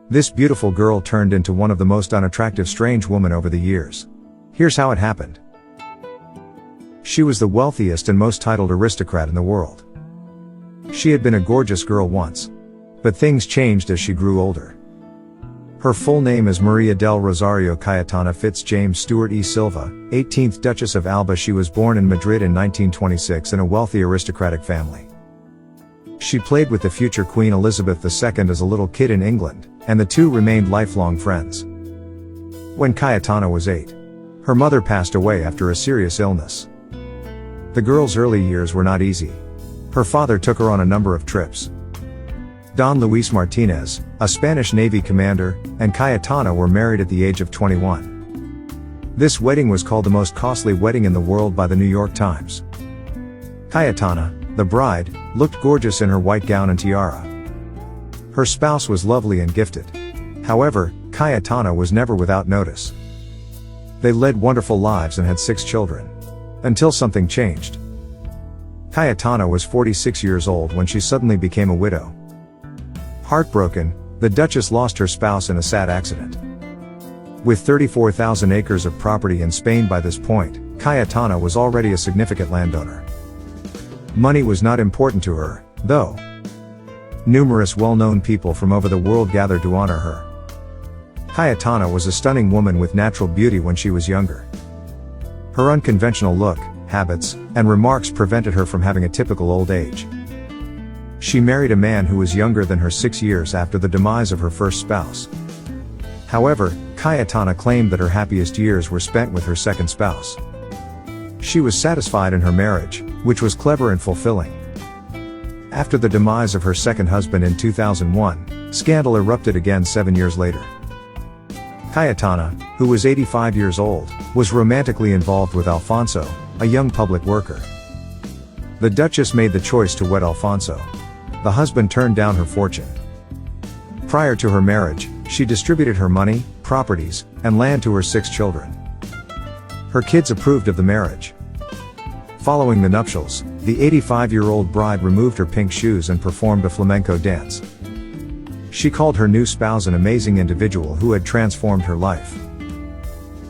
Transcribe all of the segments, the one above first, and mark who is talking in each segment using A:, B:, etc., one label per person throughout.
A: This beautiful girl turned into one of the most unattractive strange women over the years. Here's how it happened. She was the wealthiest and most titled aristocrat in the world. She had been a gorgeous girl once. But things changed as she grew older. Her full name is Maria del Rosario Katana Fitz James Stewart e Silva, 18th Duchess of Alba. She was born in Madrid in 1926 in a wealthy aristocratic family. She played with the future Queen Elizabeth II as a little kid in England, and the two remained lifelong friends. When Katana was 8, her mother passed away after a serious illness. The girl's early years were not easy. Her father took her on a number of trips. Don Luis Martinez, a Spanish Navy commander, and Katana were married at the age of 21. This wedding was called the most costly wedding in the world by the New York Times. Katana, the bride, looked gorgeous in her white gown and tiara. Her spouse was lovely and gifted. However, Katana was never without notice. They led wonderful lives and had 6 children. Until something changed. Katana was 46 years old when she suddenly became a widow. Heartbroken, the Duchess lost her spouse in a sad accident. With 34,000 acres of property in Spain by this point, Katana was already a significant landowner. Money was not important to her, though. Numerous well-known people from over the world gathered to honor her. Katana was a stunning woman with natural beauty when she was younger. Her unconventional look, habits, and remarks prevented her from having a typical old age. She married a man who was younger than her 6 years after the demise of her first spouse. However, Katana claimed that her happiest years were spent with her second spouse. She was satisfied in her marriage, which was clever and fulfilling. After the demise of her second husband in 2001, scandal erupted again 7 years later. Katana, who was 85 years old, was romantically involved with Alfonso, a young public worker. The Duchess made the choice to wed Alfonso. The husband turned down her fortune. Prior to her marriage, she distributed her money, properties, and land to her 6 children. Her kids approved of the marriage. Following the nuptials, the 85-year-old bride removed her pink shoes and performed a flamenco dance. She called her new spouse an amazing individual who had transformed her life.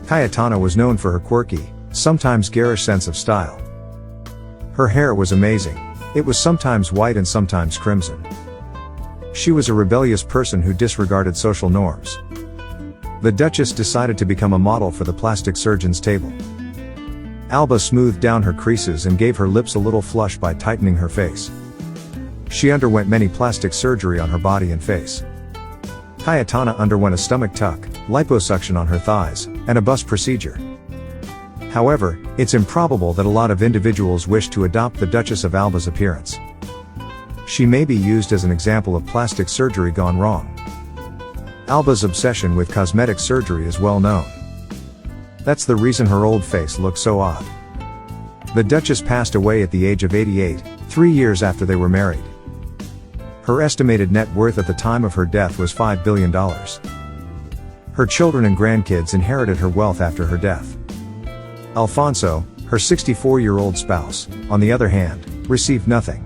A: Katana was known for her quirky, sometimes garish sense of style. Her hair was amazing. It was sometimes white and sometimes crimson. She was a rebellious person who disregarded social norms. The Duchess decided to become a model for the plastic surgeon's table. Alba smoothed down her creases and gave her lips a little flush by tightening her face. She underwent many plastic surgery on her body and face. Katana underwent a stomach tuck, liposuction on her thighs, and a bust procedure. However, it's improbable that a lot of individuals wish to adopt the Duchess of Alba's appearance. She may be used as an example of plastic surgery gone wrong. Alba's obsession with cosmetic surgery is well known. That's the reason her old face looks so odd. The Duchess passed away at the age of 88, 3 years after they were married. Her estimated net worth at the time of her death was $5 billion. Her children and grandkids inherited her wealth after her death. Alfonso, her 64-year-old spouse, on the other hand, received nothing.